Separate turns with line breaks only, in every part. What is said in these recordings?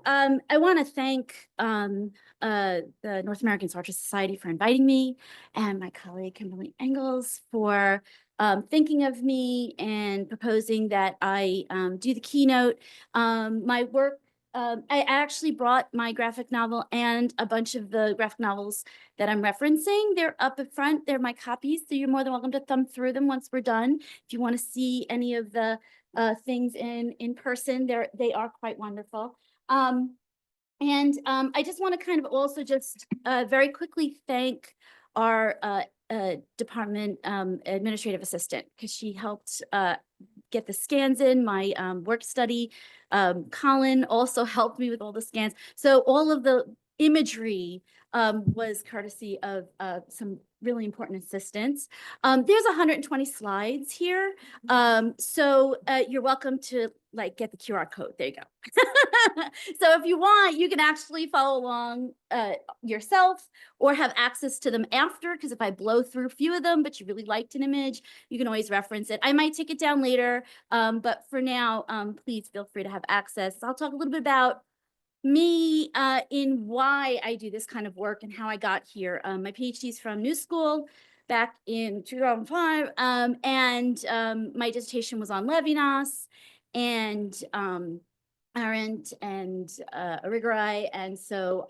I want to thank the North American Sartre Society for inviting me, and my colleague Kimberly Engels for thinking of me and proposing that I do the keynote. My work, I actually brought my graphic novel and a bunch of the graphic novels that I'm referencing. They're up at front. They're my copies, so you're more than welcome to thumb through them once we're done. If you want to see any of the things in person, they are quite wonderful. I just want to kind of also just very quickly thank our department administrative assistant, because she helped get the scans in my work study. Colin also helped me with all the scans. So all of the imagery was courtesy of some really important assistants. There's 120 slides here. So you're welcome to get the QR code. There you go. So if you want, you can actually follow along yourself or have access to them after, because if I blow through a few of them, but you really liked an image, you can always reference it. I might take it down later, but for now, please feel free to have access. I'll talk a little bit about me in why I do this kind of work and how I got here. My PhD is from New School back in 2005, and my dissertation was on Levinas and Arendt and Irigaray, and so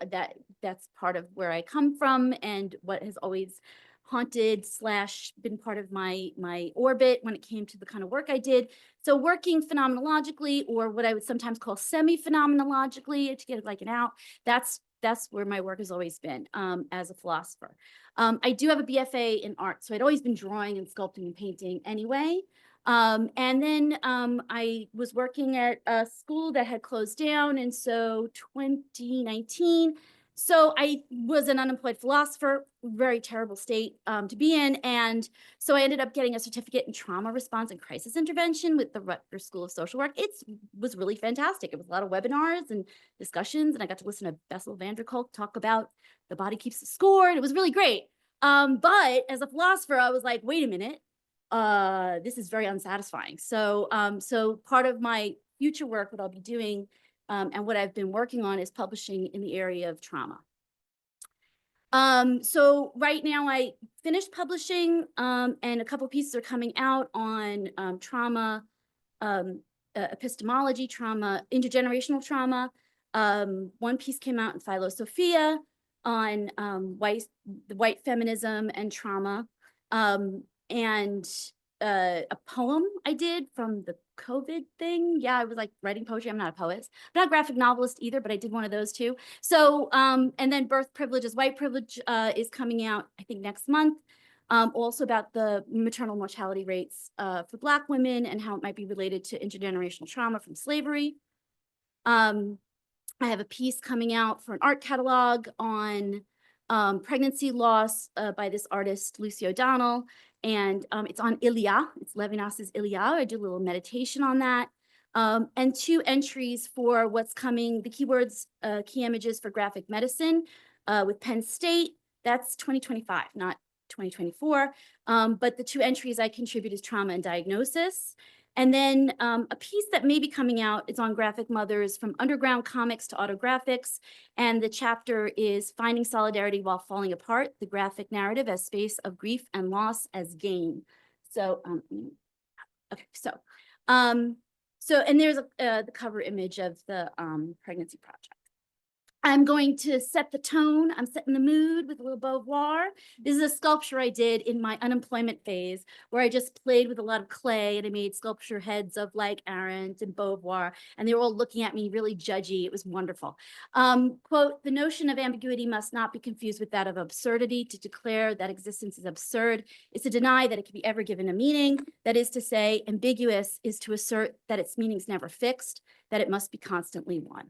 that's part of where I come from and what has always haunted / been part of my orbit when it came to the kind of work I did. So working phenomenologically, or what I would sometimes call semi-phenomenologically, to get like an out, that's where my work has always been as a philosopher. I do have a BFA in art, so I'd always been drawing and sculpting and painting anyway. And then I was working at a school that had closed down, and so 2019, so I was an unemployed philosopher, very terrible state to be in. And so I ended up getting a certificate in trauma response and crisis intervention with the Rutgers School of Social Work. It was really fantastic. It was a lot of webinars and discussions, and I got to listen to Bessel van der Kolk talk about the body keeps the score, and it was really great. But as a philosopher, I was like, wait a minute, this is very unsatisfying. So, so part of my future work, what I'll be doing and what I've been working on is publishing in the area of trauma. So right now I finished publishing and a couple pieces are coming out on trauma, epistemology, trauma, intergenerational trauma. One piece came out in Philosophia on white feminism and trauma. And a poem I did from the COVID thing. Yeah, I was like writing poetry. I'm not a poet. I'm not a graphic novelist either, but I did one of those too. So, and then Birth Privilege is White Privilege is coming out, I think, next month. Also about the maternal mortality rates for Black women and how it might be related to intergenerational trauma from slavery. I have a piece coming out for an art catalog on pregnancy loss by this artist, Lucy O'Donnell. And it's on Ilia. It's Levinas's Ilia. I do a little meditation on that. And 2 entries for what's coming, the keywords, key images for graphic medicine with Penn State. That's 2025, not 2024. But the 2 entries I contribute is trauma and diagnosis. And then a piece that may be coming out is on graphic mothers from underground comics to autographics. And the chapter is Finding Solidarity While Falling Apart, the graphic narrative as space of grief and loss as gain. So, okay, so and there's the cover image of the pregnancy project. I'm going to set the tone. I'm setting the mood with a little Beauvoir. This is a sculpture I did in my unemployment phase where I just played with a lot of clay and I made sculpture heads of like Arendt and Beauvoir, and they were all looking at me really judgy. It was wonderful. Quote, the notion of ambiguity must not be confused with that of absurdity. To declare that existence is absurd is to deny that it can be ever given a meaning. That is to say, ambiguous is to assert that its meaning's never fixed, that it must be constantly one.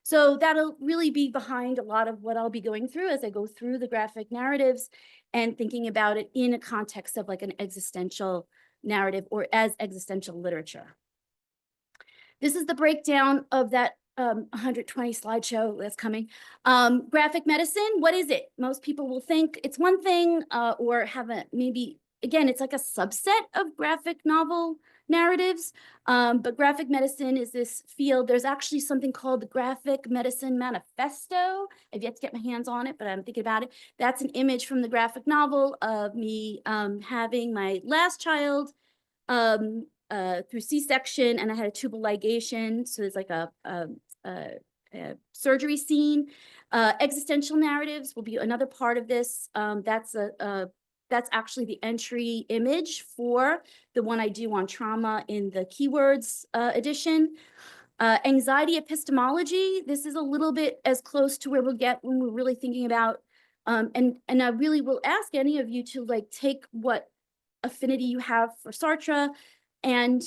So that'll really be behind a lot of what I'll be going through as I go through the graphic narratives and thinking about it in a context of like an existential narrative or as existential literature. This is the breakdown of that 120 slideshow that's coming. Graphic medicine, what is it? Most people will think it's one thing or have a maybe, again, it's like a subset of graphic novel narratives. But graphic medicine is this field. There's actually something called the Graphic Medicine Manifesto. I've yet to get my hands on it, but I'm thinking about it. That's an image from the graphic novel of me having my last child through C-section, and I had a tubal ligation. So there's like a surgery scene. Existential narratives will be another part of this. That's actually the entry image for the one I do on trauma in the keywords edition. Anxiety epistemology, this is a little bit as close to where we'll get when we're really thinking about, and I really will ask any of you to like take what affinity you have for Sartre and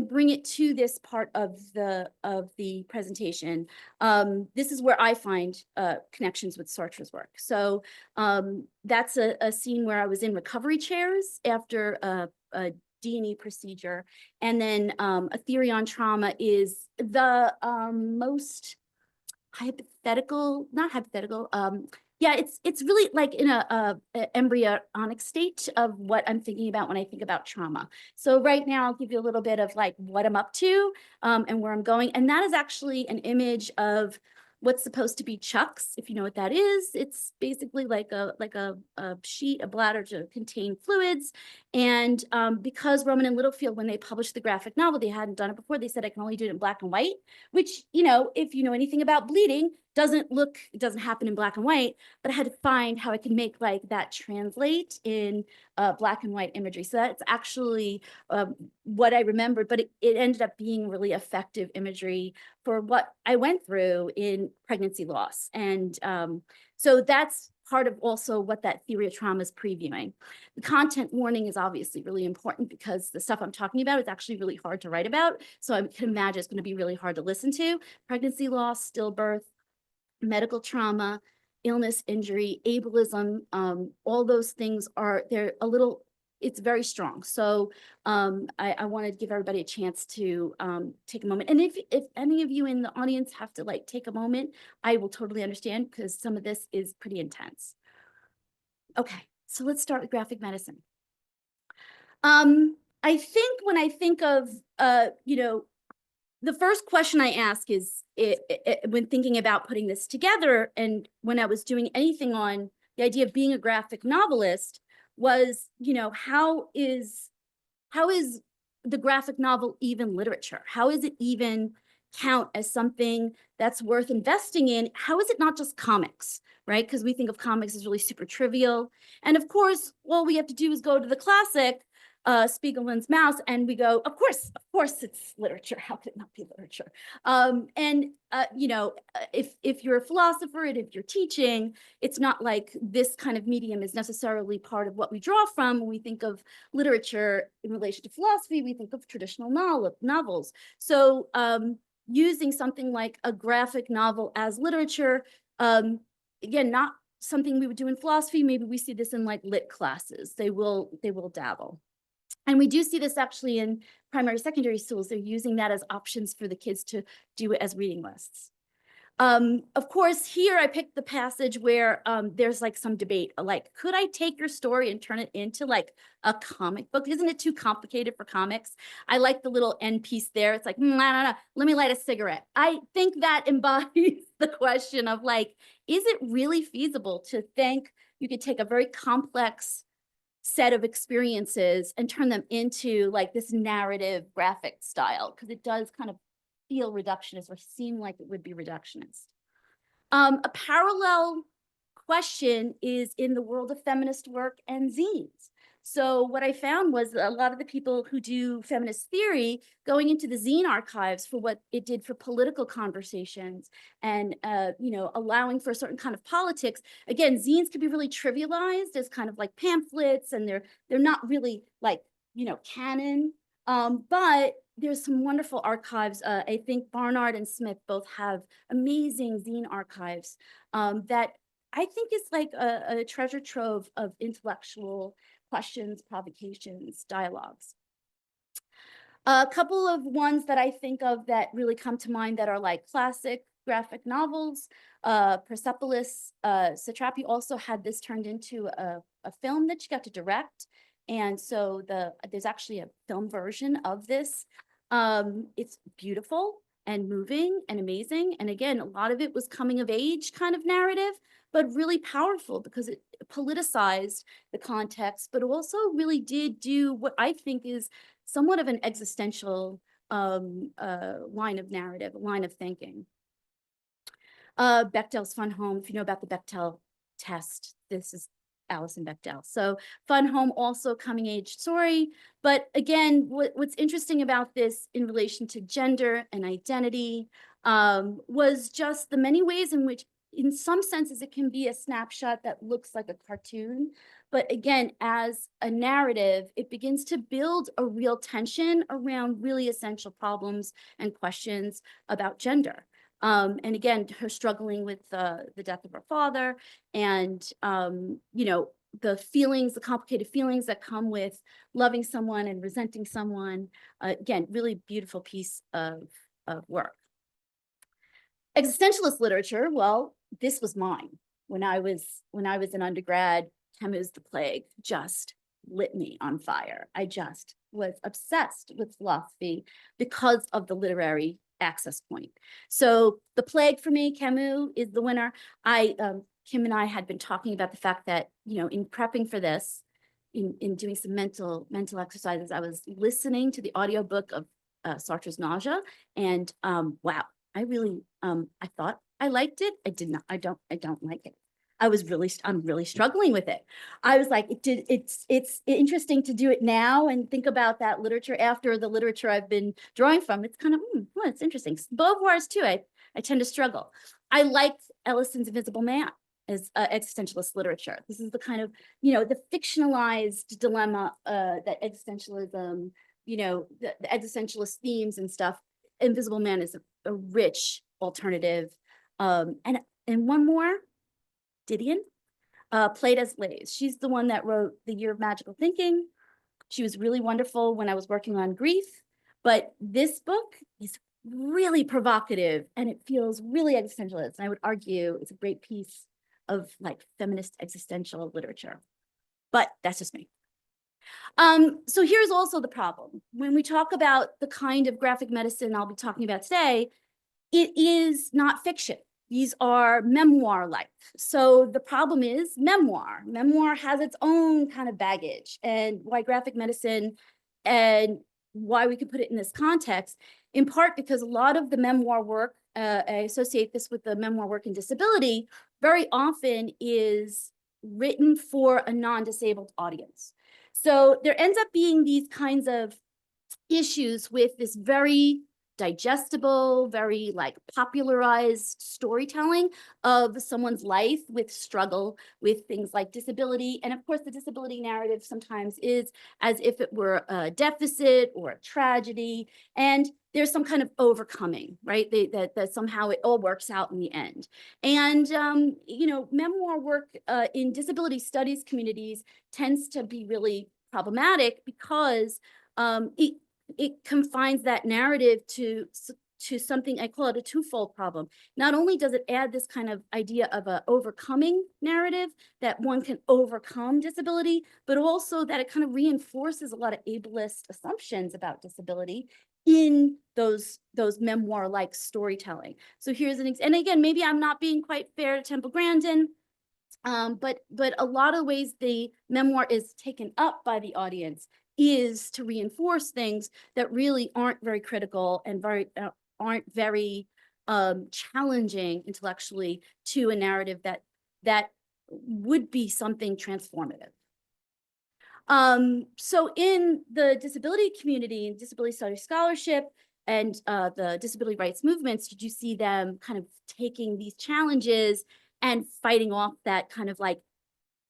bring it to this part of the presentation. This is where I find connections with Sartre's work. So that's a scene where I was in recovery chairs after a D&E procedure. And then a theory on trauma is the most hypothetical, not hypothetical, yeah, it's really like in a embryonic state of what I'm thinking about when I think about trauma. So right now I'll give you a little bit of like what I'm up to and where I'm going. And that is actually an image of what's supposed to be chucks, if you know what that is. It's basically like a sheet, a bladder to contain fluids. And because Rowman and Littlefield, when they published the graphic novel, they hadn't done it before. They said I can only do it in black and white, which, you know, if you know anything about bleeding, it doesn't happen in black and white, but I had to find how I could make like that translate in black and white imagery. So that's actually what I remembered, but it ended up being really effective imagery for what I went through in pregnancy loss. And so that's part of also what that theory of trauma is previewing. The content warning is obviously really important because the stuff I'm talking about is actually really hard to write about. So I can imagine it's going to be really hard to listen to. Pregnancy loss, stillbirth, medical trauma, illness, injury, ableism, all those things it's very strong. So I want to give everybody a chance to take a moment. And if any of you in the audience have to like take a moment, I will totally understand because some of this is pretty intense. Okay, so let's start with graphic medicine. I think when I think of, you know, the first question I ask is when thinking about putting this together, and when I was doing anything on the idea of being a graphic novelist, was, you know, how is the graphic novel even literature? How is it even count as something that's worth investing in? How is it not just comics, right? Because we think of comics as really super trivial. And of course, all we have to do is go to the classic, Spiegelman's Mouse, and we go, of course it's literature. How could it not be literature? You know, if you're a philosopher and if you're teaching, it's not like this kind of medium is necessarily part of what we draw from. When we think of literature in relation to philosophy, we think of traditional novels. So using something like a graphic novel as literature, again, not something we would do in philosophy. Maybe we see this in like lit classes. They will dabble. And we do see this actually in primary, secondary schools. They're using that as options for the kids to do it as reading lists. Of course, here I picked the passage where there's like some debate, like, could I take your story and turn it into like a comic book? Isn't it too complicated for comics? I like the little end piece there. It's like, no, let me light a cigarette. I think that embodies the question of like, is it really feasible to think you could take a very complex set of experiences and turn them into like this narrative graphic style? Because it does kind of feel reductionist or seem like it would be reductionist. A parallel question is in the world of feminist work and zines. So what I found was a lot of the people who do feminist theory going into the zine archives for what it did for political conversations and, you know, allowing for a certain kind of politics. Again, zines can be really trivialized as kind of like pamphlets, and they're not really like, you know, canon. But there's some wonderful archives. I think Barnard and Smith both have amazing zine archives that I think is like a treasure trove of intellectual questions, provocations, dialogues. A couple of ones that I think of that really come to mind that are like classic graphic novels. Persepolis, Satrapi also had this turned into a film that she got to direct. And so there's actually a film version of this. It's beautiful and moving and amazing. And again, a lot of it was coming of age kind of narrative, but really powerful because it politicized the context, but also really did do what I think is somewhat of an existential line of narrative, a line of thinking. Bechdel's Fun Home, if you know about the Bechdel test, this is Alison Bechdel. So Fun Home, also coming age story. But again, what's interesting about this in relation to gender and identity was just the many ways in which, in some senses, it can be a snapshot that looks like a cartoon. But again, as a narrative, it begins to build a real tension around really essential problems and questions about gender. And again, her struggling with the death of her father and, you know, the feelings, the complicated feelings that come with loving someone and resenting someone. Again, really beautiful piece of work. Existentialist literature, well, this was mine. When I was an undergrad, Camus' The Plague just lit me on fire. I just was obsessed with philosophy because of the literary access point. So The Plague for me, Camus is the winner. Kim and I had been talking about the fact that, you know, in prepping for this, in doing some mental exercises, I was listening to the audiobook of Sartre's Nausea, and wow, I really, I thought I liked it. I did not, I don't like it. I'm really struggling with it. I was like, it's interesting to do it now and think about that literature after the literature I've been drawing from. It's kind of, well, it's interesting. Beauvoir's too, I tend to struggle. I liked Ellison's Invisible Man as existentialist literature. This is the kind of, you know, the fictionalized dilemma that existentialism, you know, the existentialist themes and stuff. Invisible Man is a rich alternative. And one more, Didion, Plato's Lays. She's the one that wrote The Year of Magical Thinking. She was really wonderful when I was working on grief, but this book is really provocative and it feels really existentialist. And I would argue it's a great piece of like feminist existential literature, but that's just me. So here's also the problem. When we talk about the kind of graphic medicine I'll be talking about today, it is not fiction. These are memoir-like. So the problem is memoir. Memoir has its own kind of baggage, and why graphic medicine and why we could put it in this context, in part because a lot of the memoir work, I associate this with the memoir work in disability, very often is written for a non-disabled audience. So there ends up being these kinds of issues with this very digestible, very like popularized storytelling of someone's life with struggle with things like disability. And of course, the disability narrative sometimes is as if it were a deficit or a tragedy. And there's some kind of overcoming, right? That somehow it all works out in the end. And, you know, memoir work in disability studies communities tends to be really problematic because it confines that narrative to something, I call it a twofold problem. Not only does it add this kind of idea of a overcoming narrative that one can overcome disability, but also that it kind of reinforces a lot of ableist assumptions about disability in those memoir-like storytelling. So here's and again, maybe I'm not being quite fair to Temple Grandin, but a lot of ways the memoir is taken up by the audience is to reinforce things that really aren't very critical and aren't very challenging intellectually to a narrative that would be something transformative. So in the disability community and disability studies scholarship and the disability rights movements, did you see them kind of taking these challenges and fighting off that kind of like,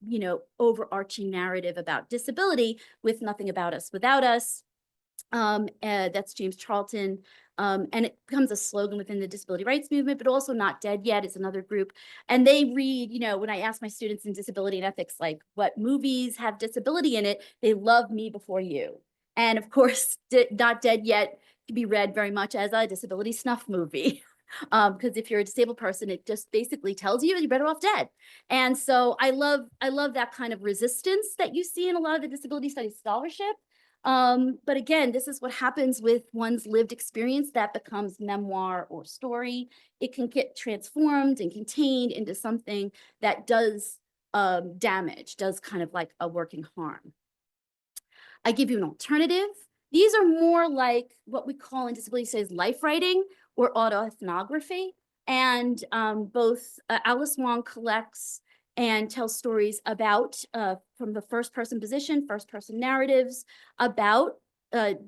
you know, overarching narrative about disability with Nothing About Us Without Us? That's James Charlton. And it becomes a slogan within the disability rights movement, but also Not Dead Yet is another group. And they read, you know, when I ask my students in disability and ethics, like what movies have disability in it, they love Me Before You. And of course, Not Dead Yet can be read very much as a disability snuff movie. Because if you're a disabled person, it just basically tells you you're better off dead. And so I love that kind of resistance that you see in a lot of the disability studies scholarship. But again, this is what happens with one's lived experience that becomes memoir or story. It can get transformed and contained into something that does damage, does kind of like a working harm. I give you an alternative. These are more like what we call in disability studies life writing or autoethnography. And both Alice Wong collects and tells stories about, from the first person position, first person narratives about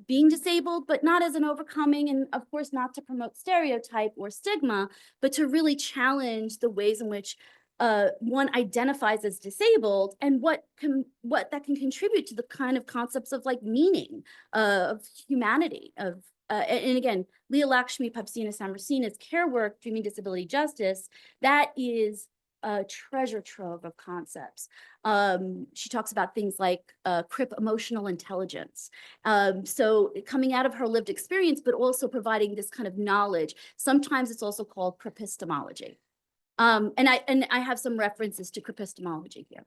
being disabled, but not as an overcoming, and of course not to promote stereotype or stigma, but to really challenge the ways in which one identifies as disabled and what that can contribute to the kind of concepts of like meaning, of humanity, of and again, Leah Lakshmi Papsina Samrasina's care work, Dreaming Disability Justice, that is a treasure trove of concepts. She talks about things like CRIP emotional intelligence. So coming out of her lived experience, but also providing this kind of knowledge. Sometimes it's also called Epistemology. And I have some references to epistemology here.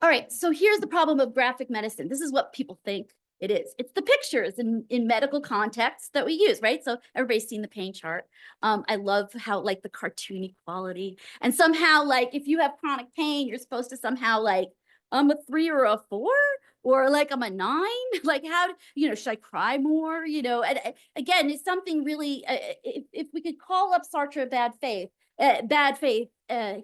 All right, so here's the problem of graphic medicine. This is what people think it is. It's the pictures in medical contexts that we use, right? So everybody's seen the pain chart. I love how like the cartoony quality, and somehow like if you have chronic pain, you're supposed to somehow like, I'm a 3 or a 4, or like I'm a 9. Like how, should I cry more? And again, it's something really, if we could call up Sartre bad faith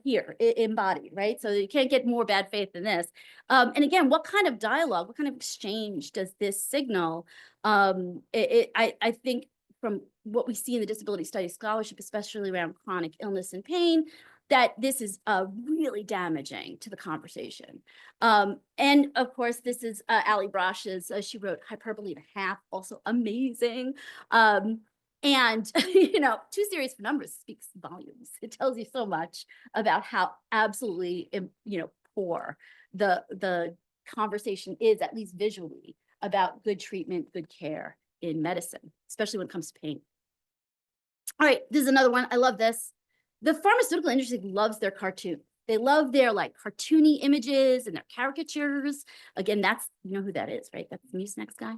here embodied, right? So you can't get more bad faith than this. And again, what kind of dialogue, what kind of exchange does this signal? I think from what we see in the disability studies scholarship, especially around chronic illness and pain, that this is really damaging to the conversation. And of course, this is Ali Brosh's, she wrote Hyperbole and a Half, also amazing. And, Too Serious for Numbers speaks volumes. It tells you so much about how absolutely, poor the conversation is, at least visually, about good treatment, good care in medicine, especially when it comes to pain. All right, this is another one. I love this. The pharmaceutical industry loves their cartoon. They love their like cartoony images and their caricatures. Again, you know who that is, right? That's the Mucinex guy.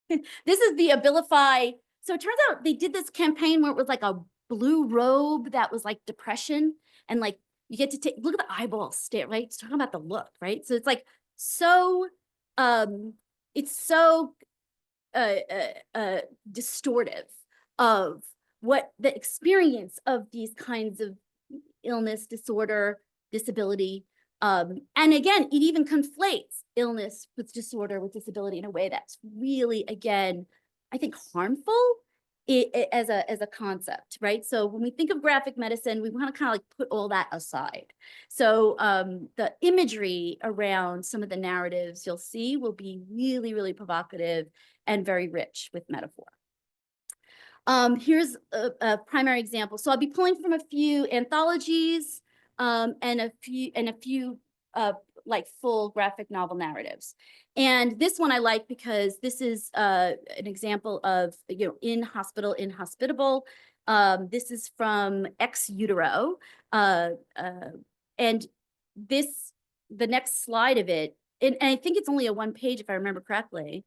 This is the Abilify. So it turns out they did this campaign where it was like a blue robe that was like depression. And like you get to look at the eyeball stare, right? It's talking about the look, right? So it's like it's so distortive of what the experience of these kinds of illness, disorder, disability. And again, it even conflates illness with disorder with disability in a way that's really, again, I think harmful as a concept, right? So when we think of graphic medicine, we want to kind of like put all that aside. So the imagery around some of the narratives you'll see will be really, really provocative and very rich with metaphor. Here's a primary example. So I'll be pulling from a few anthologies and a few like full graphic novel narratives. And this one I like because this is an example of, in hospital, inhospitable. This is from Ex Utero. And the next slide of it, and I think it's only a 1 page if I remember correctly,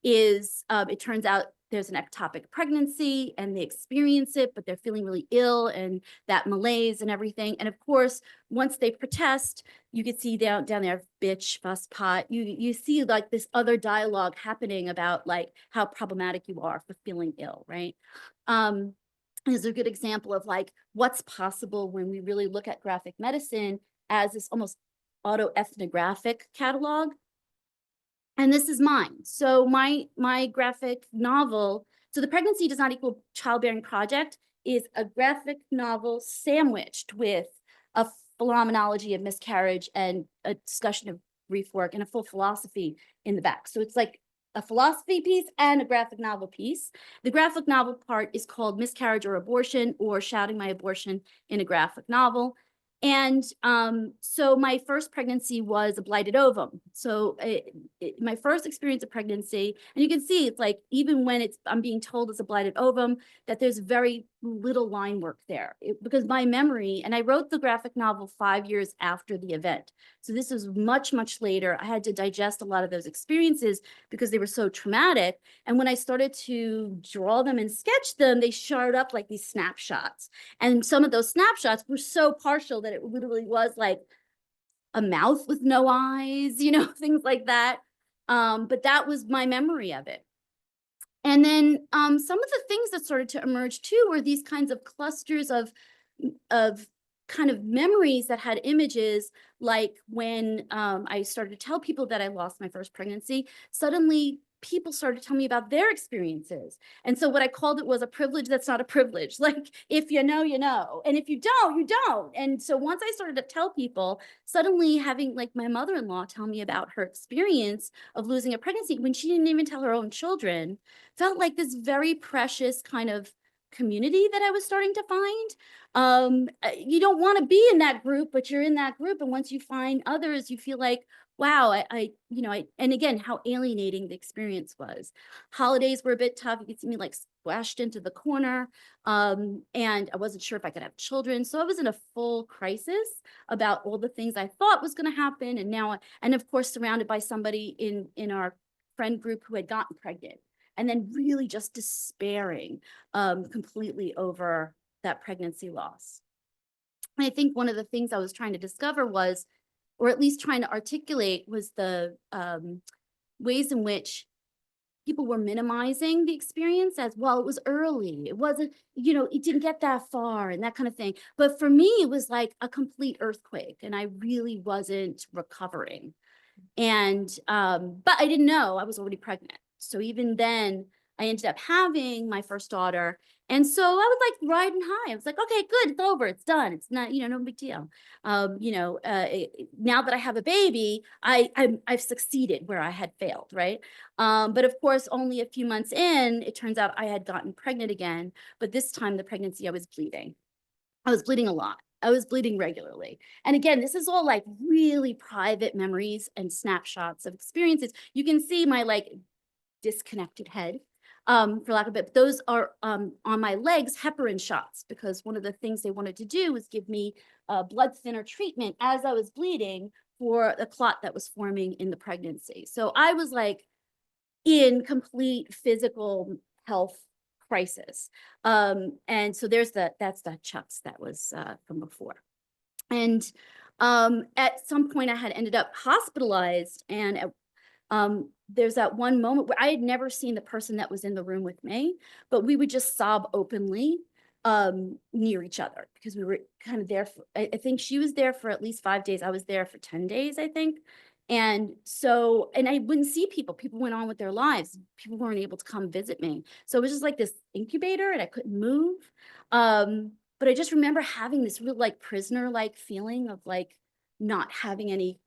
is it turns out there's an ectopic pregnancy and they experience it, but they're feeling really ill and that malaise and everything. And of course, once they protest, you can see down there, bitch, fuss, pot. You see like this other dialogue happening about like how problematic you are for feeling ill, right? This is a good example of like what's possible when we really look at graphic medicine as this almost autoethnographic catalog. And this is mine. So my graphic novel, so The Pregnancy Does Not Equal Childbearing Project is a graphic novel sandwiched with a phenomenology of miscarriage and a discussion of grief work and a full philosophy in the back. So it's like a philosophy piece and a graphic novel piece. The graphic novel part is called Miscarriage or Abortion, or Shouting My Abortion in a Graphic Novel. And so my first pregnancy was a blighted ovum. So my first experience of pregnancy, and you can see it's like, even when I'm being told it's a blighted ovum, that there's very little line work there. Because my memory, and I wrote the graphic novel 5 years after the event. So this was much, much later. I had to digest a lot of those experiences because they were so traumatic. And when I started to draw them and sketch them, they showed up like these snapshots. And some of those snapshots were so partial that it literally was like a mouth with no eyes, you know, things like that. But that was my memory of it. And then some of the things that started to emerge too were these kinds of clusters of kind of memories that had images, like when I started to tell people that I lost my first pregnancy, suddenly people started to tell me about their experiences. And so what I called it was a privilege that's not a privilege. Like, if you know, you know. And if you don't, you don't. And so once I started to tell people, suddenly having like my mother-in-law tell me about her experience of losing a pregnancy when she didn't even tell her own children, felt like this very precious kind of community that I was starting to find. You don't want to be in that group, but you're in that group. And once you find others, you feel like, wow, and again, how alienating the experience was. Holidays were a bit tough. You could see me like squashed into the corner. And I wasn't sure if I could have children. So I was in a full crisis about all the things I thought was going to happen. And now, and of course, surrounded by somebody in our friend group who had gotten pregnant, and then really just despairing completely over that pregnancy loss. And I think one of the things I was trying to discover was, or at least trying to articulate, was the ways in which people were minimizing the experience as, well, it was early. It wasn't, you know, it didn't get that far and that kind of thing. But for me, it was like a complete earthquake and I really wasn't recovering. And, but I didn't know I was already pregnant. So even then I ended up having my first daughter. And so I was like riding high. I was like, okay, good, it's over, it's done. It's not, you know, no big deal. Now that I have a baby, I've succeeded where I had failed, right? But of course, only a few months in, it turns out I had gotten pregnant again. But this time the pregnancy, I was bleeding. I was bleeding a lot. I was bleeding regularly. And again, this is all like really private memories and snapshots of experiences. You can see my like disconnected head, for lack of it. But those are on my legs, heparin shots, because one of the things they wanted to do was give me a blood thinner treatment as I was bleeding for the clot that was forming in the pregnancy. So I was like in complete physical health crisis. And so that's the Chucks that was from before. And at some point I had ended up hospitalized, and there's that one moment where I had never seen the person that was in the room with me, but we would just sob openly near each other because we were kind of there for, I think she was there for at least 5 days. I was there for 10 days, I think. And so, and I wouldn't see people. People went on with their lives. People weren't able to come visit me. So it was just like this incubator and I couldn't move. But I just remember having this real like prisoner-like feeling of like not having any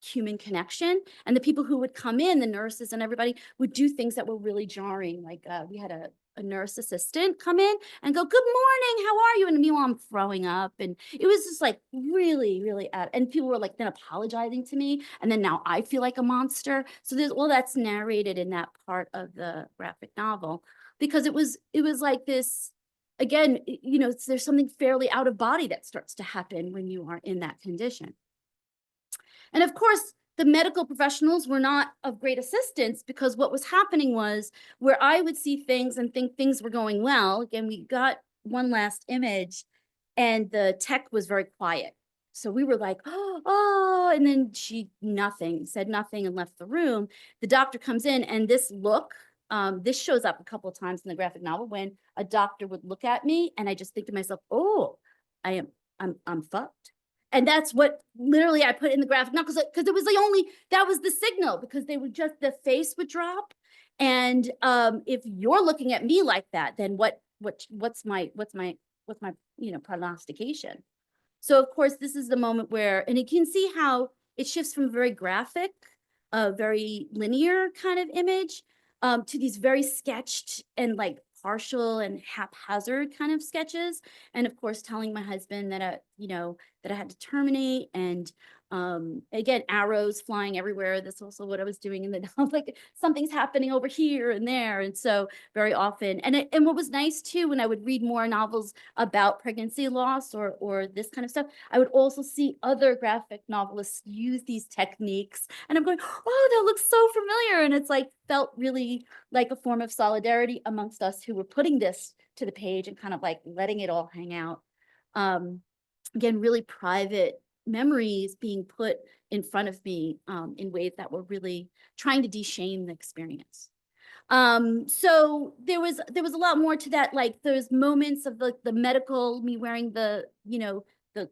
human connection. And the people who would come in, the nurses and everybody, would do things that were really jarring. Like we had a nurse assistant come in and go, "Good morning, how are you?" And meanwhile, I'm throwing up. And it was just like really, really and people were like then apologizing to me. And then now I feel like a monster. So there's all that's narrated in that part of the graphic novel, because it was like this, again, you know, there's something fairly out of body that starts to happen when you are in that condition. And of course, the medical professionals were not of great assistance, because what was happening was, where I would see things and think things were going well. Again, we got one last image and the tech was very quiet. So we were like, oh, and then she said nothing and left the room. The doctor comes in and this look, this shows up a couple of times in the graphic novel, when a doctor would look at me and I just think to myself, oh, I'm fucked. And that's what literally I put in the graphic, not because it was that was the signal, because they would just, the face would drop. And if you're looking at me like that, then what's my prognostication? So of course, this is the moment where, and you can see how it shifts from very graphic, very linear kind of image, to these very sketched and like partial and haphazard kind of sketches. And of course, telling my husband that that I had to terminate. And again, arrows flying everywhere. That's also what I was doing in the like something's happening over here and there. And so very often, and what was nice too, when I would read more novels about pregnancy loss or this kind of stuff, I would also see other graphic novelists use these techniques, and I'm going, oh, that looks so familiar. And it's like felt really like a form of solidarity amongst us who were putting this to the page and kind of like letting it all hang out. Again, really private memories being put in front of me in ways that were really trying to de-shame the experience. So there was a lot more to that. Like there's moments of the medical, me wearing the, you know, the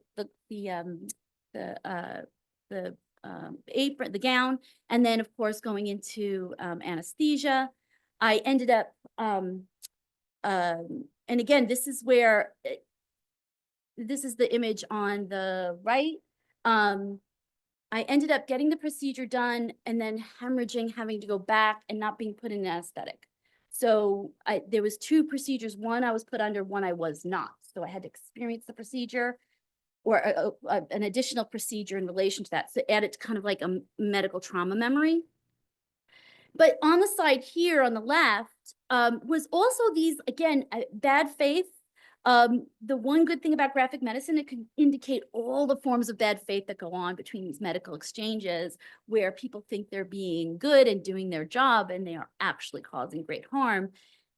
apron, the gown, and then of course going into anesthesia. I ended up, and again, this is where, this is the image on the right. I ended up getting the procedure done and then hemorrhaging, having to go back and not being put in anesthetic. So there was 2 procedures. One I was put under, one I was not. So I had to experience the procedure or an additional procedure in relation to that. So add it to kind of like a medical trauma memory. But on the side here on the left was also these, again, bad faith. The one good thing about graphic medicine, it can indicate all the forms of bad faith that go on between these medical exchanges, where people think they're being good and doing their job, and they are actually causing great harm.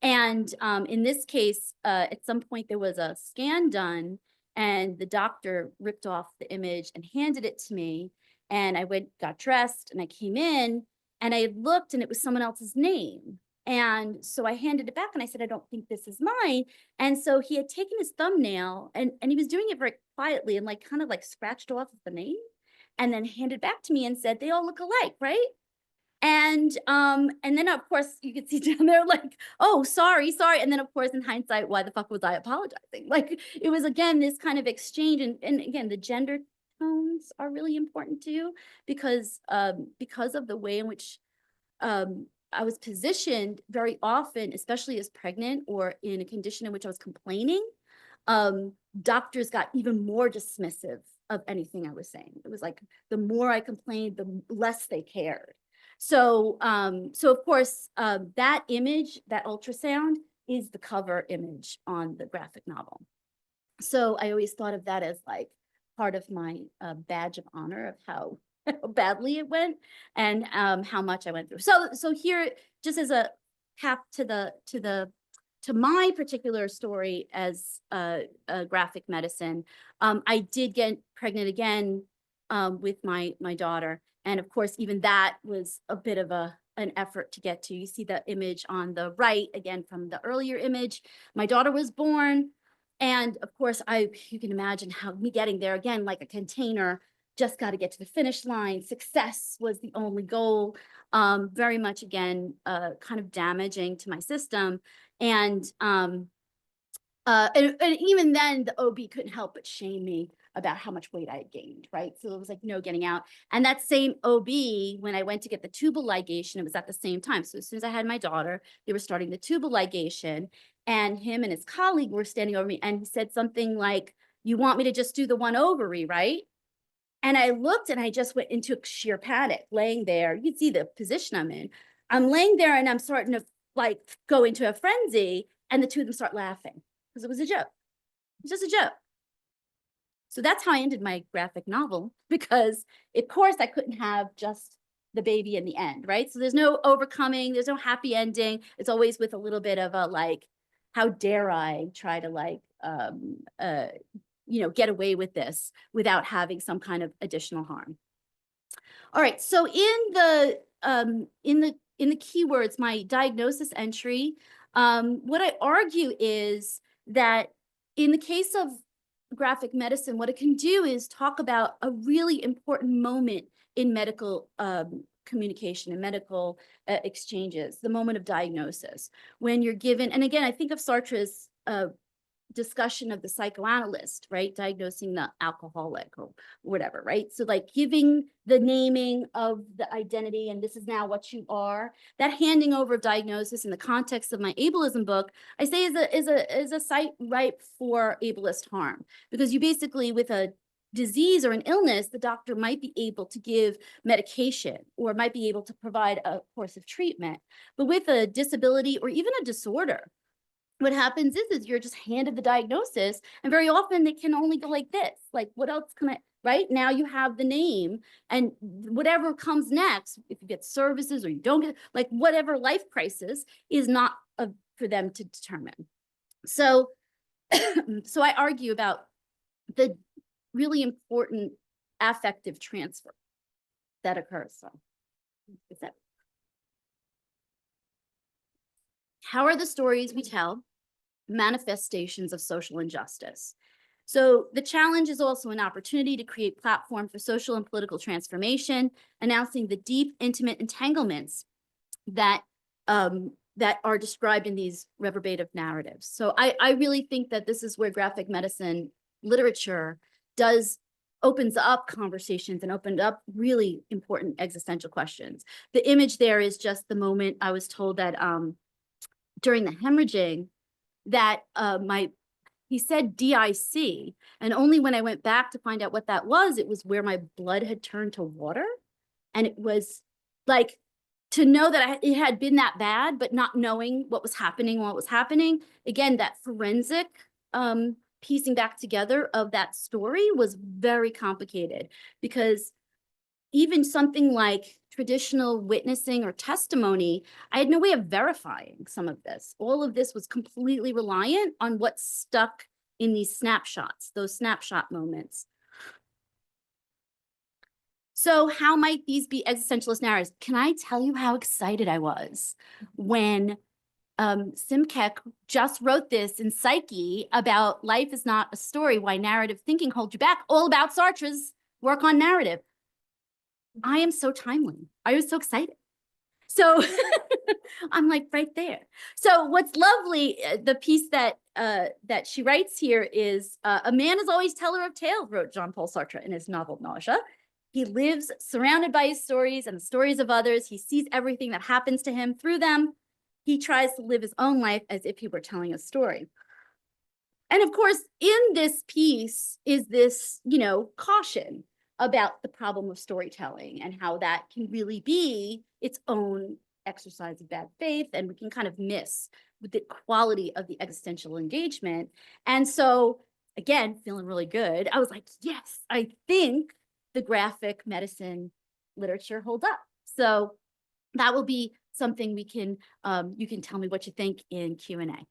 And in this case, at some point there was a scan done, and the doctor ripped off the image and handed it to me. And I got dressed, and I came in, and I looked, and it was someone else's name. And so I handed it back and I said, I don't think this is mine. And so he had taken his thumbnail and he was doing it very quietly and like kind of like scratched off of the name and then handed back to me and said, they all look alike, right? And then of course you could see down there like, oh, sorry. And then of course in hindsight, why the fuck was I apologizing? Like it was again, this kind of exchange. And again, the gender tones are really important too, because of the way in which I was positioned very often, especially as pregnant or in a condition in which I was complaining, doctors got even more dismissive of anything I was saying. It was like, the more I complained, the less they cared. So, of course, that image, that ultrasound is the cover image on the graphic novel. So I always thought of that as like part of my badge of honor of how badly it went and how much I went through. So here, just as a cap to my particular story as a graphic medicine, I did get pregnant again with my daughter, and of course, even that was a bit of an effort to get to. You see the image on the right again from the earlier image. My daughter was born, and of course, you can imagine how me getting there again, like a container. Just got to get to the finish line. Success was the only goal. Very much, again, kind of damaging to my system. And even then, the OB couldn't help but shame me about how much weight I had gained, right? So it was like, no getting out. And that same OB, when I went to get the tubal ligation, it was at the same time. So as soon as I had my daughter, they were starting the tubal ligation. And him and his colleague were standing over me, and he said something like, you want me to just do the one ovary, right? And I looked and I just went into sheer panic, laying there. You can see the position I'm in. I'm laying there and I'm starting to like go into a frenzy, and the two of them start laughing because it was a joke. It was just a joke. So that's how I ended my graphic novel, because of course I couldn't have just the baby in the end, right? So there's no overcoming, there's no happy ending. It's always with a little bit of a like, how dare I try to like, get away with this without having some kind of additional harm. All right, so in the keywords, my diagnosis entry, what I argue is that in the case of graphic medicine, what it can do is talk about a really important moment in medical communication and medical exchanges, the moment of diagnosis, when you're given, and again, I think of Sartre's discussion of the psychoanalyst, right? Diagnosing the alcoholic or whatever, right? So like giving the naming of the identity, and this is now what you are, that handing over of diagnosis in the context of my ableism book, I say is a site ripe for ableist harm, because you basically, with a disease or an illness, the doctor might be able to give medication or might be able to provide a course of treatment. But with a disability or even a disorder, what happens is you're just handed the diagnosis, and very often it can only go like this. Like, what else can I, right? Now you have the name, and whatever comes next, if you get services or you don't get, like whatever life crisis is not for them to determine. So, so I argue about the really important affective transfer that occurs. So, is that how are the stories we tell manifestations of social injustice? So the challenge is also an opportunity to create platform for social and political transformation, announcing the deep, intimate entanglements that that are described in these reverbative narratives. So I really think that this is where graphic medicine literature opens up conversations and opened up really important existential questions. The image there is just the moment I was told that during the hemorrhaging that he said DIC, and only when I went back to find out what that was, it was where my blood had turned to water. And it was like, to know that it had been that bad, but not knowing what was happening while it was happening. Again, that forensic piecing back together of that story was very complicated, because even something like traditional witnessing or testimony, I had no way of verifying some of this. All of this was completely reliant on what stuck in these snapshots, those snapshot moments. So how might these be existentialist narratives? Can I tell you how excited I was when Simkek just wrote this in Psyche about life is not a story, why narrative thinking holds you back, all about Sartre's work on narrative. I am so timely. I was so excited. So I'm like right there. So what's lovely, the piece that that she writes here is, a man is always teller of tales, wrote Jean-Paul Sartre in his novel Nausea. He lives surrounded by his stories and the stories of others. He sees everything that happens to him through them. He tries to live his own life as if he were telling a story. And of course, in this piece is this, caution about the problem of storytelling and how that can really be its own exercise of bad faith, and we can kind of miss with the quality of the existential engagement. And so, again, feeling really good, I was like, yes, I think the graphic medicine literature holds up. So that will be something we can, you can tell me what you think in Q&A.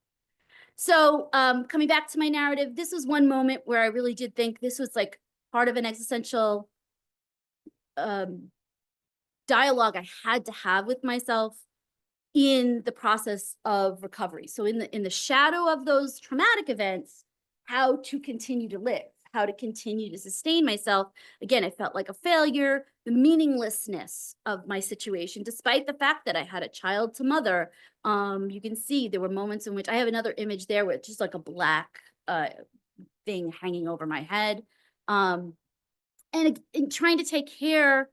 So coming back to my narrative, this was one moment where I really did think this was like part of an existential dialogue I had to have with myself in the process of recovery. So in the shadow of those traumatic events, how to continue to live, how to continue to sustain myself. Again, I felt like a failure, the meaninglessness of my situation, despite the fact that I had a child to mother. You can see there were moments in which I have another image there with just like a black thing hanging over my head. And in trying to take care,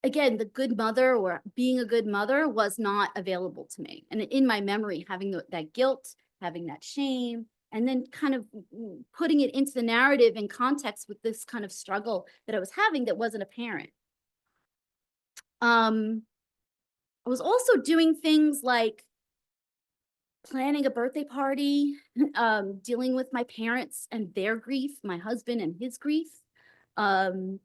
again, the good mother or being a good mother was not available to me. And in my memory, having that guilt, having that shame, and then kind of putting it into the narrative in context with this kind of struggle that I was having that wasn't apparent. I was also doing things like planning a birthday party, dealing with my parents and their grief, my husband and his grief. And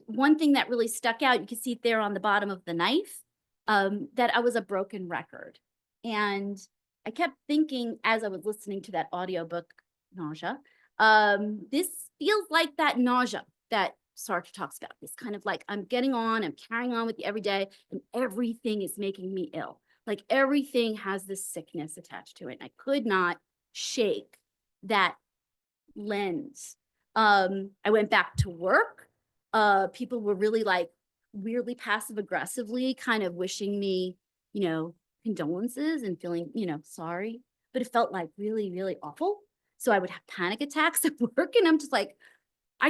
one thing that really stuck out, you can see it there on the bottom of the knife, that I was a broken record. And I kept thinking as I was listening to that audiobook, Nausea, this feels like that nausea that Sartre talks about, this kind of like, I'm getting on, I'm carrying on with the everyday, and everything is making me ill. Like everything has this sickness attached to it. And I could not shake that lens. I went back to work. People were really like weirdly passive aggressively kind of wishing me, condolences and feeling, sorry, but it felt like really, really awful. So I would have panic attacks at work, and I'm just like, I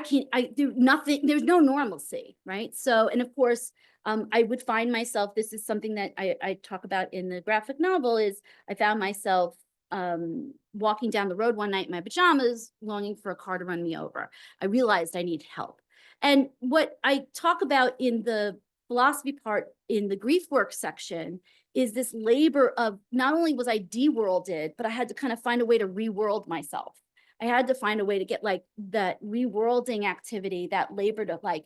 do nothing, there's no normalcy, right? So, and of course, I would find myself, this is something that I talk about in the graphic novel, is I found myself walking down the road one night in my pajamas, longing for a car to run me over. I realized I needed help. And what I talk about in the philosophy part in the grief work section is this labor of not only was I de-worlded, but I had to kind of find a way to re-world myself. I had to find a way to get like that re-worlding activity, that labor to like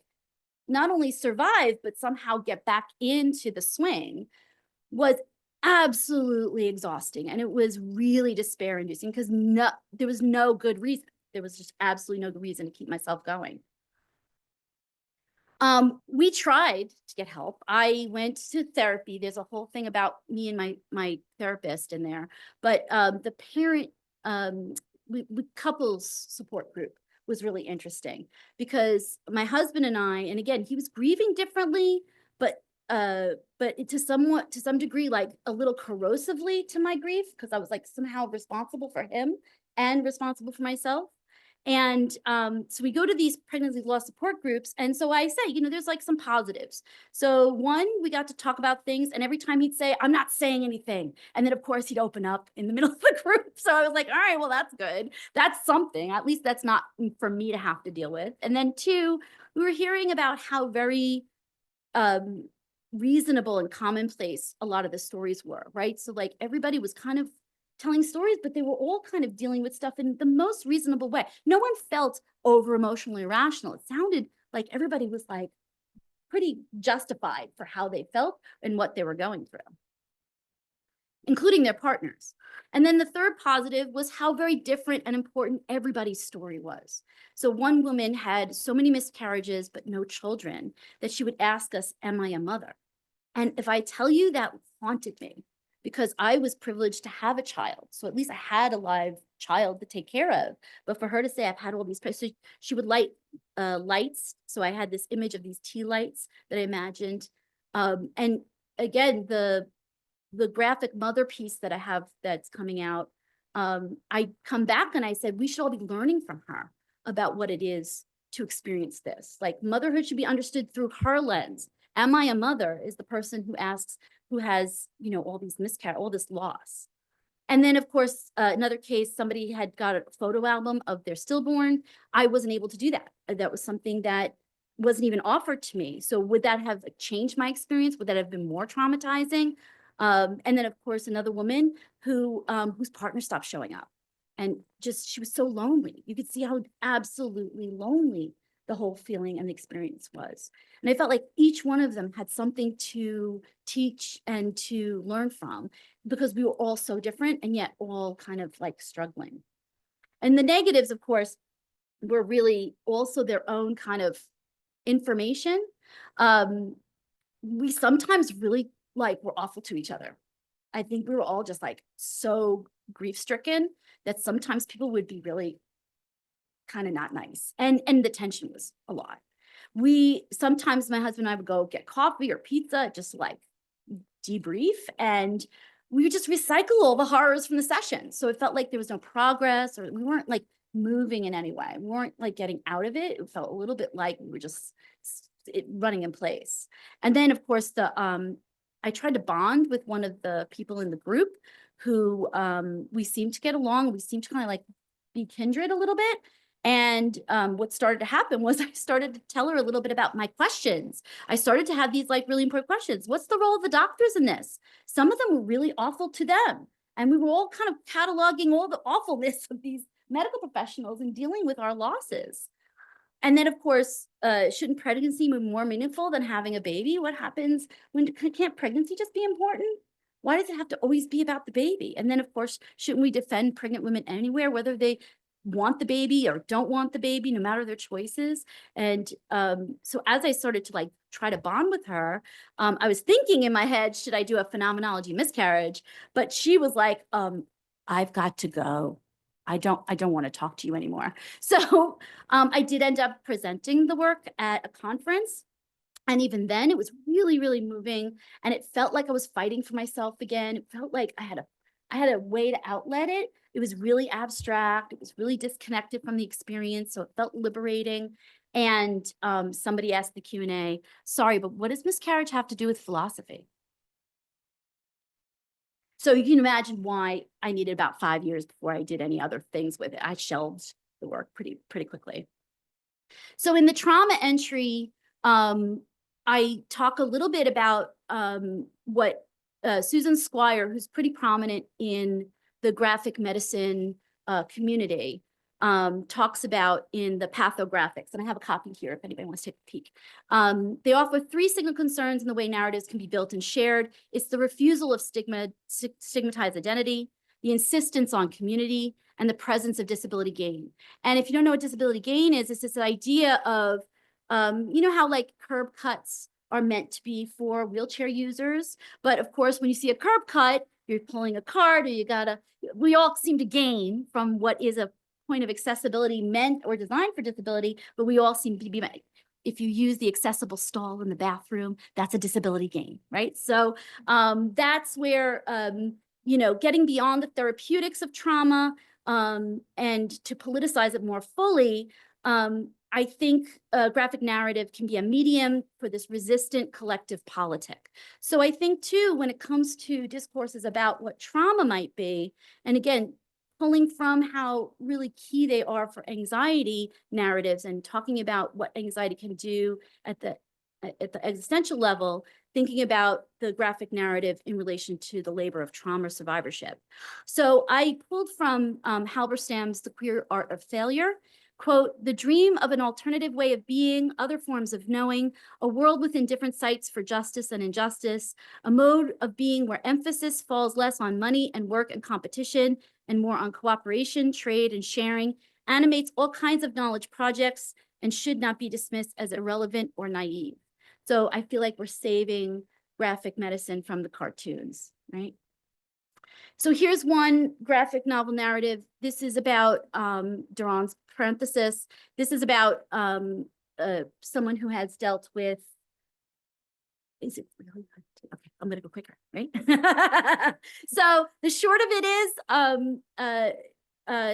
not only survive, but somehow get back into the swing was absolutely exhausting. And it was really despair inducing because there was no good reason. There was just absolutely no good reason to keep myself going. We tried to get help. I went to therapy. There's a whole thing about me and my therapist in there, but the parent, couples support group was really interesting because my husband and I, and again, he was grieving differently, but to some degree, like a little corrosively to my grief, because I was like somehow responsible for him and responsible for myself. And so we go to these pregnancy loss support groups. And so I say, you know, there's like some positives. So one, we got to talk about things. And every time he'd say, I'm not saying anything. And then of course he'd open up in the middle of the group. So I was like, all right, well, that's good. That's something. At least that's not for me to have to deal with. And then two, we were hearing about how very reasonable and commonplace a lot of the stories were, right? So like everybody was kind of telling stories, but they were all kind of dealing with stuff in the most reasonable way. No one felt over emotionally irrational. It sounded like everybody was like pretty justified for how they felt and what they were going through, including their partners. And then the third positive was how very different and important everybody's story was. So one woman had so many miscarriages, but no children, that she would ask us, am I a mother? And if I tell you, that haunted me because I was privileged to have a child. So at least I had a live child to take care of. But for her to say, I've had all these, so she would light lights. So I had this image of these tea lights that I imagined. And again, the graphic mother piece that I have that's coming out, I come back and I said, we should all be learning from her about what it is to experience this. Like motherhood should be understood through her lens. Am I a mother is the person who asks, who has, you know, all these miscarriages, all this loss. And then of course, another case, somebody had got a photo album of their stillborn. I wasn't able to do that. That was something that wasn't even offered to me. So would that have changed my experience? Would that have been more traumatizing? And then of course, another woman who whose partner stopped showing up and just, she was so lonely. You could see how absolutely lonely the whole feeling and the experience was. And I felt like each one of them had something to teach and to learn from because we were all so different and yet all kind of like struggling. And the negatives, of course, were really also their own kind of information. We sometimes really like were awful to each other. I think we were all just like so grief-stricken that sometimes people would be really kind of not nice. And the tension was a lot. Sometimes my husband and I would go get coffee or pizza, just like debrief, and we would just recycle all the horrors from the session. So it felt like there was no progress or we weren't like moving in any way. We weren't like getting out of it. It felt a little bit like we were just running in place. And then of course I tried to bond with one of the people in the group who we seemed to get along. We seemed to kind of like be kindred a little bit. And what started to happen was I started to tell her a little bit about my questions. I started to have these like really important questions. What's the role of the doctors in this? Some of them were really awful to them. And we were all kind of cataloging all the awfulness of these medical professionals and dealing with our losses. And then of course, shouldn't pregnancy be more meaningful than having a baby? What happens when, can't pregnancy just be important? Why does it have to always be about the baby? And then of course, shouldn't we defend pregnant women anywhere, whether they want the baby or don't want the baby, no matter their choices? And so as I started to like try to bond with her, I was thinking in my head, should I do a phenomenology miscarriage? But she was like, I've got to go. I don't want to talk to you anymore. So I did end up presenting the work at a conference. And even then it was really, really moving. And it felt like I was fighting for myself again. It felt like I had a way to outlet it. It was really abstract. It was really disconnected from the experience. So it felt liberating. And somebody asked the Q&A, sorry, but what does miscarriage have to do with philosophy? So you can imagine why I needed about 5 years before I did any other things with it. I shelved the work pretty quickly. So in the trauma entry, I talk a little bit about what Susan Squire, who's pretty prominent in the graphic medicine community, talks about in the pathographics. And I have a copy here if anybody wants to take a peek. They offer 3 signal concerns in the way narratives can be built and shared. It's the refusal of stigmatized identity, the insistence on community, and the presence of disability gain. And if you don't know what disability gain is, it's this idea of, you know how like curb cuts are meant to be for wheelchair users. But of course, when you see a curb cut, you're pulling a cart, or we all seem to gain from what is a point of accessibility meant or designed for disability, but we all seem to be, if you use the accessible stall in the bathroom, that's a disability gain, right? So that's where, you know, getting beyond the therapeutics of trauma and to politicize it more fully, I think a graphic narrative can be a medium for this resistant collective politic. So I think too, when it comes to discourses about what trauma might be, and again, pulling from how really key they are for anxiety narratives and talking about what anxiety can do at the existential level, thinking about the graphic narrative in relation to the labor of trauma survivorship. So I pulled from Halberstam's The Queer Art of Failure. Quote, the dream of an alternative way of being, other forms of knowing, a world with indifferent sites for justice and injustice, a mode of being where emphasis falls less on money and work and competition and more on cooperation, trade, and sharing, animates all kinds of knowledge projects and should not be dismissed as irrelevant or naive. So I feel like we're saving graphic medicine from the cartoons, right? So here's one graphic novel narrative. This is about Duran's parenthesis. This is about someone who has dealt with, is it really hard to, okay, I'm gonna go quicker, right? So the short of it is, I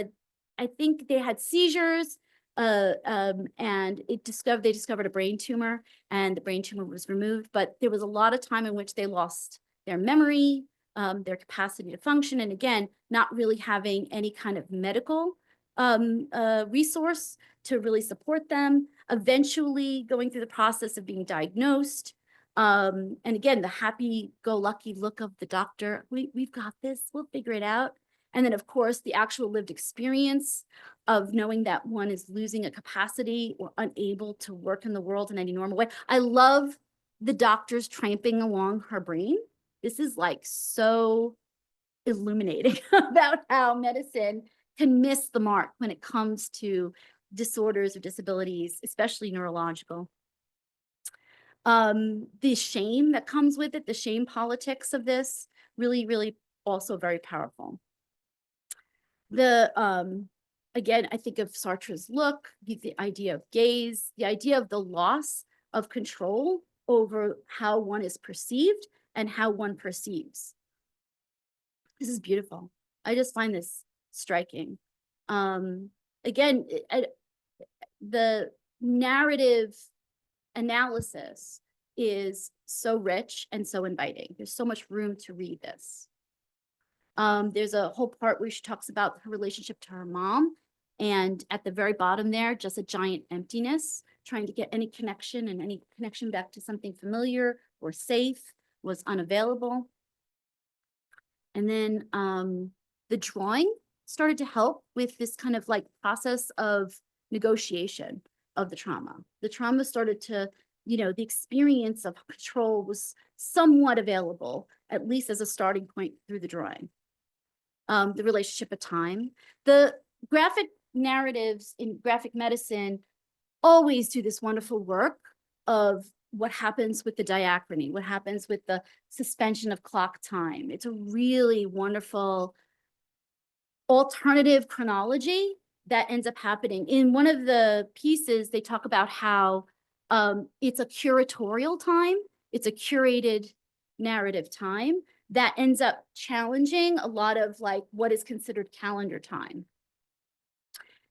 think they had seizures and they discovered a brain tumor, and the brain tumor was removed, but there was a lot of time in which they lost their memory, their capacity to function, and again, not really having any kind of medical resource to really support them, eventually going through the process of being diagnosed. And again, the happy-go-lucky look of the doctor, we've got this, we'll figure it out. And then, of course, the actual lived experience of knowing that one is losing a capacity or unable to work in the world in any normal way. I love the doctors tramping along her brain. This is like so illuminating about how medicine can miss the mark when it comes to disorders or disabilities, especially neurological. The shame that comes with it, the shame politics of this, really, really also very powerful. Again, I think of Sartre's look, the idea of gaze, the idea of the loss of control over how one is perceived and how one perceives. This is beautiful. I just find this striking. Again, the narrative analysis is so rich and so inviting. There's so much room to read this. There's a whole part where she talks about her relationship to her mom, and at the very bottom there, just a giant emptiness, trying to get any connection, and any connection back to something familiar or safe was unavailable. And then the drawing started to help with this kind of like process of negotiation of the trauma. The trauma started to, you know, the experience of control was somewhat available, at least as a starting point through the drawing. The relationship of time. The graphic narratives in graphic medicine always do this wonderful work of what happens with the diachrony, what happens with the suspension of clock time. It's a really wonderful alternative chronology that ends up happening. In one of the pieces, they talk about how it's a curatorial time. It's a curated narrative time that ends up challenging a lot of like what is considered calendar time.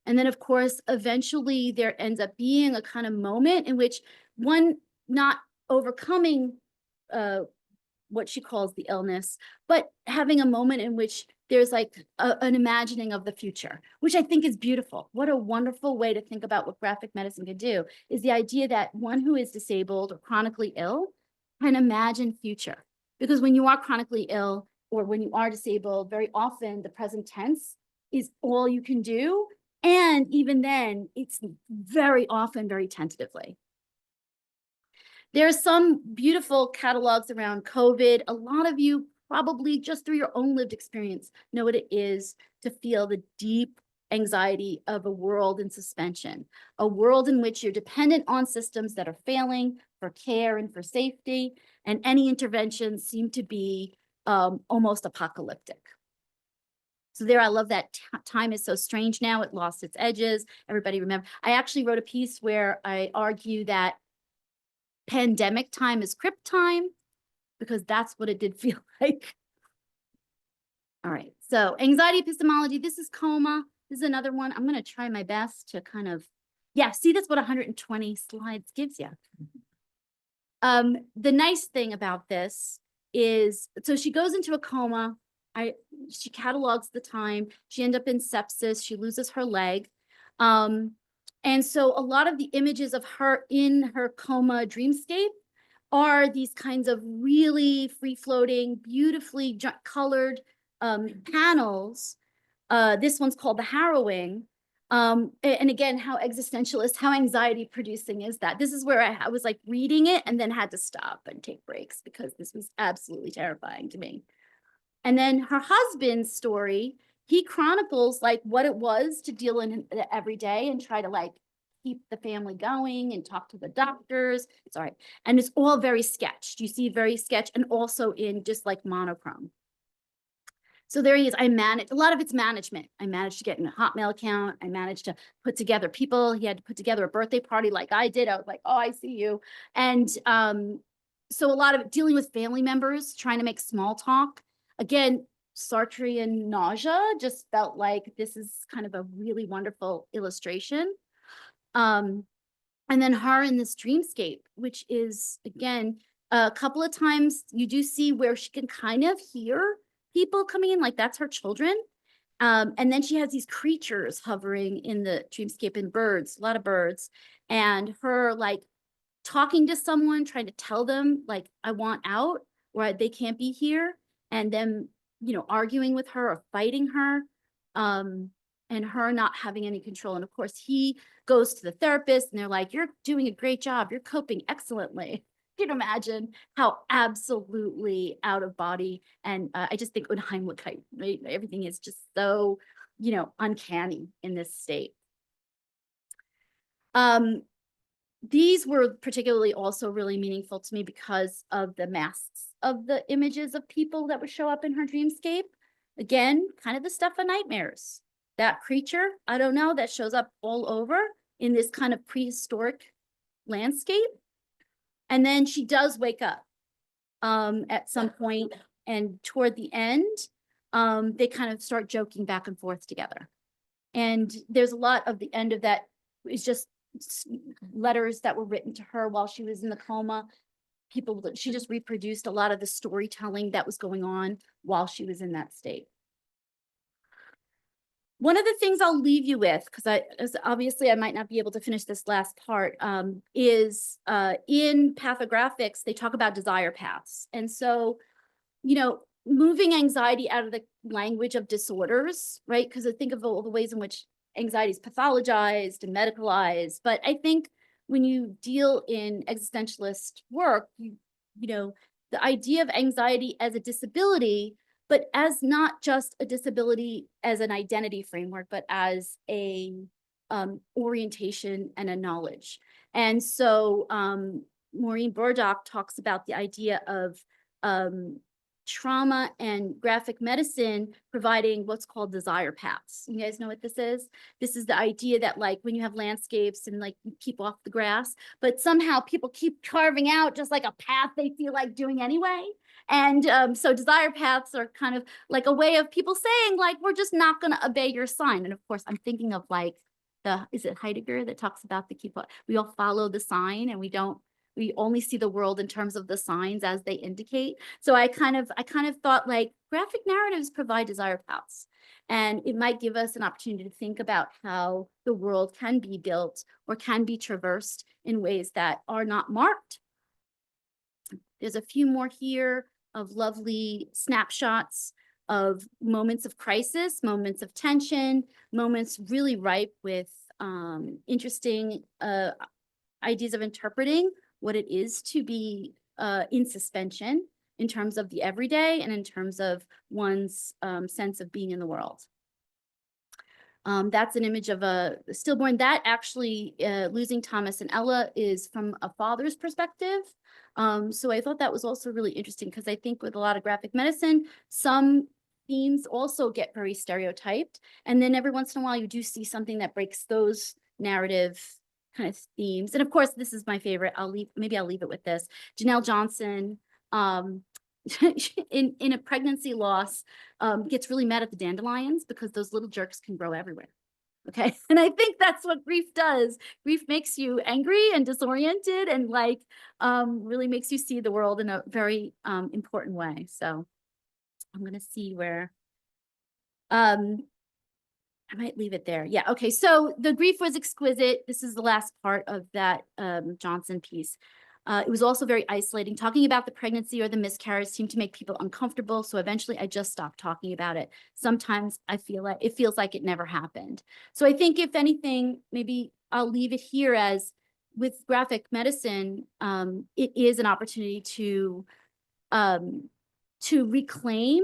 And then, of course, eventually there ends up being a kind of moment in which one not overcoming what she calls the illness, but having a moment in which there's like an imagining of the future, which I think is beautiful. What a wonderful way to think about what graphic medicine can do, is the idea that one who is disabled or chronically ill can imagine future. Because when you are chronically ill or when you are disabled, very often the present tense is all you can do. And even then, it's very often very tentatively. There are some beautiful catalogs around COVID. A lot of you probably just through your own lived experience know what it is to feel the deep anxiety of a world in suspension, a world in which you're dependent on systems that are failing for care and for safety, and any interventions seem to be almost apocalyptic. So there, I love that time is so strange now. It lost its edges. Everybody remember, I actually wrote a piece where I argue that pandemic time is crypt time, because that's what it did feel like. All right, so anxiety epistemology, this is coma. This is another one. I'm gonna try my best to kind of, yeah, see, that's what 120 slides gives you. The nice thing about this is, so she goes into a coma. She catalogs the time. She ends up in sepsis. She loses her leg. And so a lot of the images of her in her coma dreamscape are these kinds of really free-floating, beautifully colored panels. This one's called The Harrowing. And again, how existentialist, how anxiety producing is that? This is where I was like reading it and then had to stop and take breaks because this was absolutely terrifying to me. And then her husband's story, he chronicles like what it was to deal in the everyday and try to like keep the family going and talk to the doctors. Sorry. And it's all very sketched. You see very sketch and also in just like monochrome. So there he is. I managed, a lot of it's management. I managed to get in a Hotmail account. I managed to put together people. He had to put together a birthday party like I did. I was like, oh, I see you. And so a lot of it dealing with family members, trying to make small talk. Again, Sartrean nausea, just felt like this is kind of a really wonderful illustration. And then her in this dreamscape, which is, again, a couple of times you do see where she can kind of hear people coming in, like that's her children. And then she has these creatures hovering in the dreamscape and birds, a lot of birds, and her like talking to someone, trying to tell them like, I want out, or they can't be here. And them, you know, arguing with her or fighting her, and her not having any control. And of course, he goes to the therapist and they're like, you're doing a great job. You're coping excellently. You can imagine how absolutely out of body. And I just think Unheimlichkeit, right? Everything is just so, you know, uncanny in this state. These were particularly also really meaningful to me because of the masks of the images of people that would show up in her dreamscape. Again, kind of the stuff of nightmares. That creature, I don't know, that shows up all over in this kind of prehistoric landscape. And then she does wake up at some point, and toward the end, they kind of start joking back and forth together. And there's a lot of the end of that is just letters that were written to her while she was in the coma. People, she just reproduced a lot of the storytelling that was going on while she was in that state. One of the things I'll leave you with, because obviously I might not be able to finish this last part, is in pathographics, they talk about desire paths. And so, you know, moving anxiety out of the language of disorders, right? Because I think of all the ways in which anxiety is pathologized and medicalized. But I think when you deal in existentialist work, you know, the idea of anxiety as a disability, but as not just a disability as an identity framework, but as a orientation and a knowledge. And so Maureen Burdock talks about the idea of trauma and graphic medicine providing what's called desire paths. You guys know what this is? This is the idea that like when you have landscapes and like you keep off the grass, but somehow people keep carving out just like a path they feel like doing anyway. And so desire paths are kind of like a way of people saying like, we're just not going to obey your sign. And of course, I'm thinking of like is it Heidegger that talks about we all follow the sign and we don't we only see the world in terms of the signs as they indicate. So I kind of thought like graphic narratives provide desired paths. And it might give us an opportunity to think about how the world can be built or can be traversed in ways that are not marked. There's a few more here of lovely snapshots of moments of crisis, moments of tension, moments really ripe with interesting ideas of interpreting what it is to be in suspension in terms of the everyday and in terms of one's sense of being in the world. That's an image of a stillborn. That actually, losing Thomas and Ella, is from a father's perspective. So I thought that was also really interesting because I think with a lot of graphic medicine, some themes also get very stereotyped. And then every once in a while, you do see something that breaks those narrative kind of themes. And of course, this is my favorite. Maybe I'll leave it with this. Janelle Johnson, in a pregnancy loss, gets really mad at the dandelions because those little jerks can grow everywhere. Okay. And I think that's what grief does. Grief makes you angry and disoriented and like really makes you see the world in a very important way. So I'm going to see where I might leave it there. Yeah. Okay. So the grief was exquisite. This is the last part of that Johnson piece. It was also very isolating. Talking about the pregnancy or the miscarriage seemed to make people uncomfortable. So eventually I just stopped talking about it. Sometimes I feel like it feels like it never happened. So I think if anything, maybe I'll leave it here as with graphic medicine, it is an opportunity to reclaim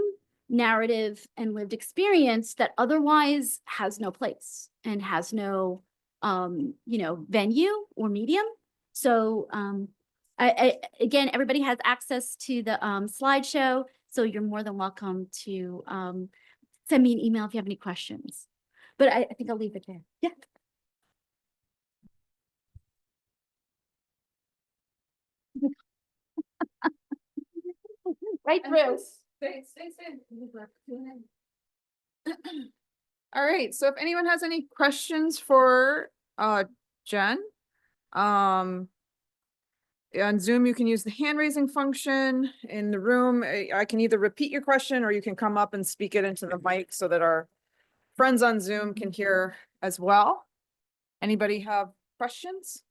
narrative and lived experience that otherwise has no place and has no, venue or medium. So, again, everybody has access to the slideshow, so you're more than welcome to send me an email if you have any questions. But I think I'll leave it there. Yeah. Right through.
Stay. All right, so if anyone has any questions for Jen, on Zoom, you can use the hand raising function. In the room, I can either repeat your question or you can come up and speak it into the mic so that our friends on Zoom can hear as well. Anybody have questions?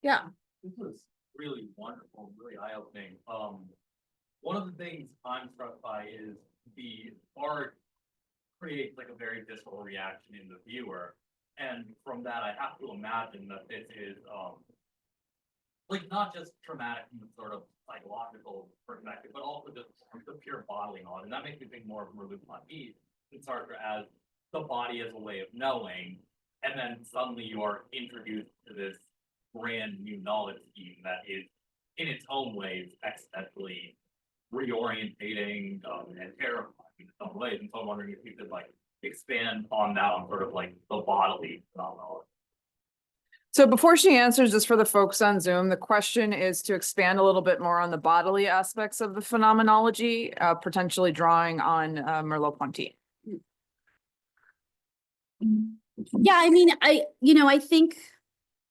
Yeah.
This was really wonderful, really eye-opening. One of the things I'm struck by is the art creates like a very visceral reaction in the viewer. And from that, I have to imagine that this is like not just traumatic from the sort of psychological perspective, but also just the pure bodily knowledge. And that makes me think more of Merleau-Ponty and Sartre as the body as a way of knowing. And then suddenly you are introduced to this brand new knowledge scheme that is in its own ways existentially reorientating and terrifying in some ways. And so I'm wondering if you could like expand on that on sort of like the bodily phenomenon.
So before she answers, just for the folks on Zoom, the question is to expand a little bit more on the bodily aspects of the phenomenology, potentially drawing on Merleau-Ponty.
Yeah, I mean, I think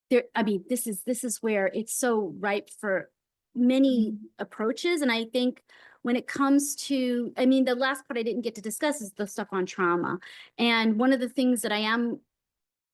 this is where it's so ripe for many approaches. And I think when it comes to, the last part I didn't get to discuss is the stuff on trauma. And one of the things that I am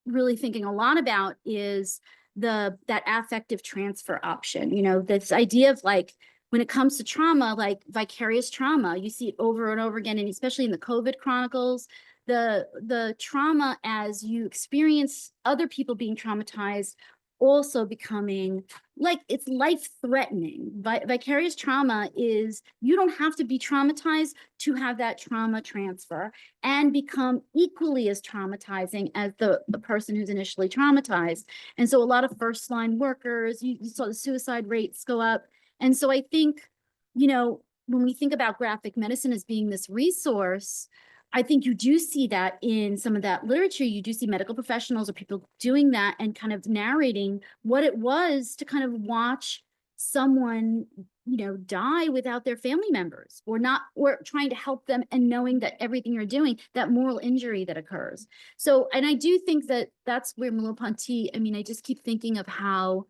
really thinking a lot about is that affective transfer option, this idea of like, when it comes to trauma, like vicarious trauma, you see it over and over again, and especially in the COVID chronicles, the trauma as you experience other people being traumatized also becoming like it's life-threatening. Vicarious trauma is you don't have to be traumatized to have that trauma transfer and become equally as traumatizing as the person who's initially traumatized. And so a lot of first-line workers, you saw the suicide rates go up. And so I think, when we think about graphic medicine as being this resource, I think you do see that in some of that literature. You do see medical professionals or people doing that and kind of narrating what it was to kind of watch someone, die without their family members, or not, or trying to help them and knowing that everything you're doing, that moral injury that occurs. So, and I do think that that's where Merleau-Ponty, I mean, I just keep thinking of how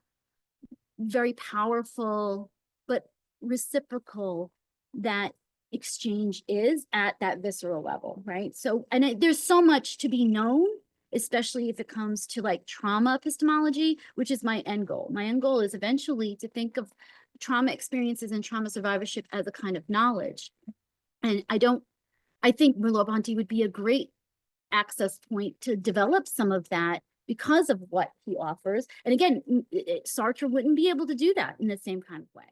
very powerful, but reciprocal that exchange is at that visceral level, right? So, and there's so much to be known, especially if it comes to like trauma epistemology, which is my end goal. My end goal is eventually to think of trauma experiences and trauma survivorship as a kind of knowledge. And I think Merleau-Ponty would be a great access point to develop some of that because of what he offers. And again, Sartre wouldn't be able to do that in the same kind of way.